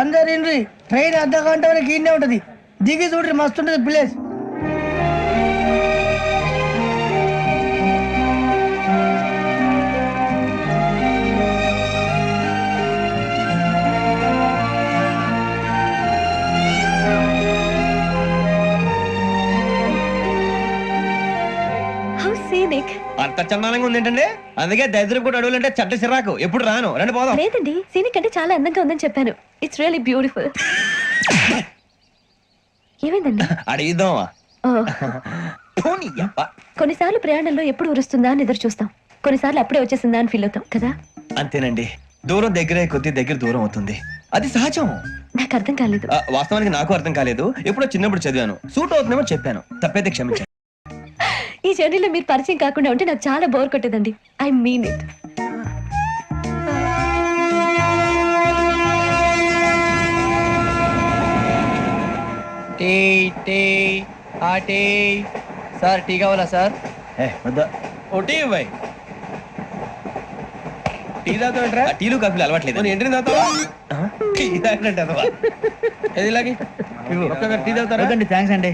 అందరు ఇండ్రి ట్రైన్ అర్ధ గంట వరకు ఇన్నే ఉంటది. దిగి చూడ్రి మస్తు ఉంటది ప్లేస్. అంత చందానంగా ఉంది ఏంటండి, అందుకే దరిద్రం కూడా అడవులంటే చెడ్డ చిరాకు. ఎప్పుడు రాను, రండి పోదాం. లేదండి, సీనిక్ అంటే చాలా అందంగా ఉందని చెప్పాను. It's really beautiful. ఏమైందండి? అడిగిద్దామా? కొన్నిసార్లు ప్రయాణంలో ఎప్పుడు ఉరుస్తుందా అని ఎదురు చూస్తాం, కొన్నిసార్లు అప్పుడే వచ్చేసిందా అని ఫీల్ అవుతాం కదా. అంతేనండి, దూరం దగ్గరే కొద్ది దగ్గర దూరం అవుతుంది, అది సహజం. నాకు అర్థం కాలేదు. వాస్తవానికి నాకు అర్థం కాలేదు. ఎప్పుడో చిన్నప్పుడు చదివాను, సూట్ అవుతుందేమో చెప్పాను, తప్పైతే క్షమించండి. ఈ జర్నీలో మీరు పరిచయం కాకుండా ఉంటే నాకు చాలా బోర్ కొట్టేదండి. I mean it. Sir tea కావాలా సార్? టీ ఇవ్వాయి. టీ తాగుతాంట్రా? టీలు కాఫీలు అలవాట్లేదు. ఏంటి తాగుతావా? టీ తాగినట్టు అదవా? ఏది ఇలాగే ఒక్క టీ తాగుతారా? థ్యాంక్స్ అండి.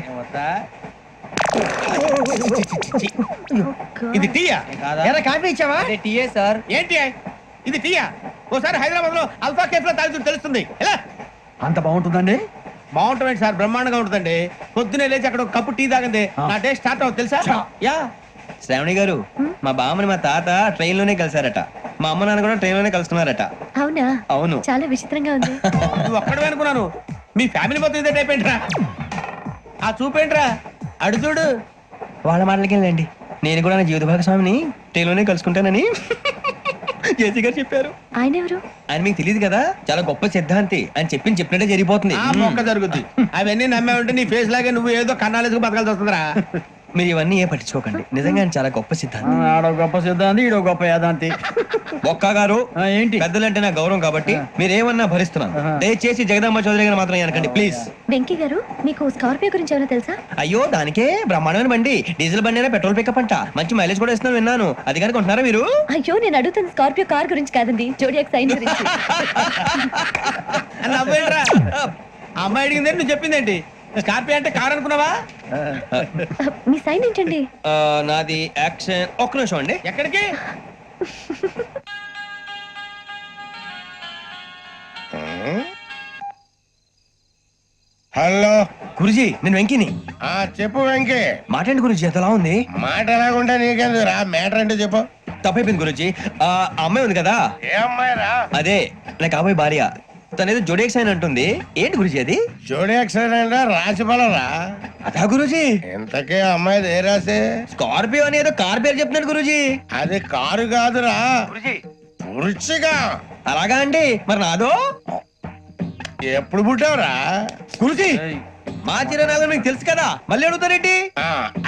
ఇది టీయా? కాఫీ ఇచ్చావా? టీయే సార్. ఏంటి ఇది టీయా? ఓసారి హైదరాబాద్ లో అల్ఫా కేఫ్ లో తాగుతూ తెలుస్తుంది. ఎలా అంత బాగుంటుందండి? బాగుంటుంది సార్, బ్రహ్మాండంగా ఉంటుందండి. పొద్దునే లేచి అక్కడ ఒక కప్పు టీ తాగింది నా డే స్టార్ట్ అవుతుంది తెలుసా? యా శ్రావణి గారు, మా బామ్మని మా తాత ట్రైన్ లోనే కలిసారట, మా అమ్మ నాన్న కూడా ట్రైన్ లోనే కలుసుకున్నారట. అవునా? అవును. చాలా విచిత్రంగా ఉంది. నువ్వు ఒక్కడే అనుకున్నాను, మీ ఫ్యామిలీ మొత్తం ఇదే టైప్ ఏంట్రా? ఆ చూపేంట్రా, అడు చూడు. వాళ్ళ మాటలకి వెళ్ళండి, నేను కూడా నా జీవిత భాగస్వామిని ట్రైన్ లోనే కలుసుకుంటానని జేసీ గారు చెప్పారు. ఆయన ఎవరు? ఆయన మీకు తెలియదు కదా, చాలా గొప్ప సిద్ధాంతి అని చెప్పినట్టే జరిగిపోతుంది. మొక్క జరుగుద్ది. అవన్నీ నమ్మే ఉంటే నీ ఫేస్ లాగే నువ్వు ఏదో కన్నాలేసుకు బతకాల్సి వస్తుందిరా. మీరు ఇవన్నీ ఏ పట్టించుకోకండి, నిజంగా ఆయన చాలా గొప్ప సిద్ధాంతి. ఆడో గొప్ప సిద్ధాంతి, ఈడో గొప్ప యాదాంతి. ఒక్క గారు ఏంటి? పెద్దలంటే నా గౌరవం కాబట్టి మీరేమన్నా భరిస్తున్నాను. దయచేసి జగదాంబ చౌదరి గారు మాత్రం అనకండి ప్లీజ్. వెంకీ గారు, మీకు స్కార్పియో గురించి ఏమైనా తెలుసా? అయ్యో దానికే బ్రహ్మాండమైన బండి, డీజిల్ బండి అయినా పెట్రోల్ పికప్ అంట, మంచి మైలేజ్ కూడా ఇస్తున్నాను విన్నాను. అది కానీ కొంటున్నారా మీరు? అయ్యో నేను అడుగుతుంది స్కార్పియో కార్ గురించి కాదండి, జోడియాక్ సైన్ గురించి. అమ్మాయి అడిగింది నువ్వు చెప్పిందేంటి? స్కార్పియో అంటే కార్ అనుకున్నావా? మీ సైన్ ఏంటండి? నాది యాక్షన్. ఒక్క నిమిషం అండి. ఎక్కడికి? హలో గురుజీ, నేను వెంకిని. చెప్పు వెంకీ. మాట్లాడండి గురుజీ, ఎంతలా ఉంది? మాట ఎలాగుంటా నీకెందుకు రా, మ్యాటర్ అంటే చెప్పు. తప్పైపోయింది గురుజీ. ఆ అమ్మాయి ఉంది కదా, ఏ అమ్మాయి రా? అదే నా కాబోయే భార్య. తనేదో జోడియాక్ సైన్ అంటుంది. ఏంటి గురుజీ అది? జోడియాక్ సైన్ అంటే రాసి బలరా? అదా గురుజీ. ఇంతకే అమ్మాయి ఏ రాసి? స్కార్పియో అని ఏదో కార్ పేరు చెప్తున్నాడు గురుజీ. అది కారు కాదురా, వృచ్చిగా. అలాగా అండి, మరి నాదో? ఎప్పుడు పుట్టావురా? గురుజీ మా చిరునాలు మీకు తెలుసు కదా, మళ్ళీ అడుగుతారేంటి?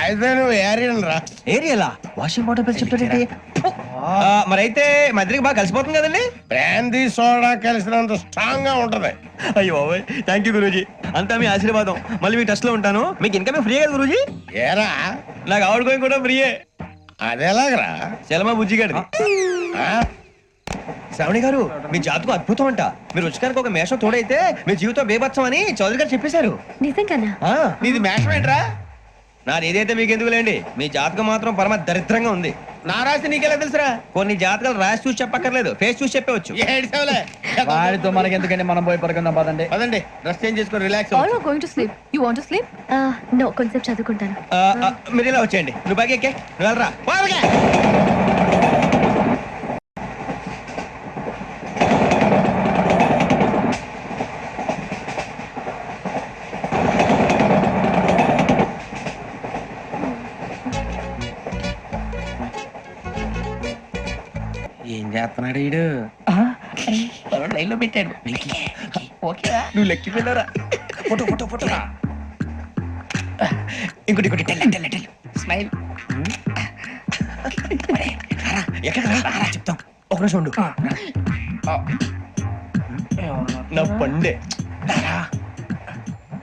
అయితే నువ్వు ఏరియన్ రా. ఏరియలా? వాషింగ్ వాటర్ పేరు చెప్తారేంటి? మరైతే మధ్యకి బాగా కలిసిపోతుంది కదండి. బ్రాందీ సోడా కలిసినంత స్ట్రాంగ్ గా ఉంటది. అయ్యో థ్యాంక్ యూ గురూజీ, అంతా మీ ఆశీర్వాదం. మళ్ళీ మీకు టచ్ లో ఉంటాను. మీకు ఇన్కమ్ ఫ్రీ కదా గురూజీ? ఏరా, నాకు ఆవిడ గోయింగ్ కూడా ఫ్రీయే. అదేలాగరా? చలమా బుజ్జి గారిది. శ్రావణి గారు, మీ జాతకు అద్భుతం అంట. మీరు రుచికారికి ఒక మేషం తోడైతే మీ జీవితం బేబత్సం అని చౌదరి గారు చెప్పేశారు. నిజంగానా? నీది మేషం ఏంట్రా? నాది ఏదైతే మీకు ఎందుకు లేండి, మీ జాతకం మాత్రం పరమ దరిద్రంగా ఉంది. నా రాసి నీకెలా తెలుసురా? కొన్ని జాతకాలు రాసి చూసి చెప్పక్కర్లేదు, ఫేస్ చూసి చెప్పవచ్చు. వాడితో మనకి ఎందుకండి, మనం పోయి పడుకుందాం పదండి. పదండి, డ్రెస్ చేంజ్ చేసుకొని relax. All are going to sleep. You want to sleep? No, కొంచెం చదువుకుంటాను. మీరు ఇలా వచ్చేయండి. నువ్వు బాగా ఎక్కే, నువ్వు వెళ్ళరా. ఏం చేస్తున్నాడు వీడు? లైన్లో పెట్టాడు. నువ్వు లెక్కి వెళ్ళరా. Photo photo photo. ఇంకోటి ఇంకోటి టెల్ స్మైల్. ఎక్కడ రా చెప్తాం. ఒక నిమిషం ఉండు. నా పండే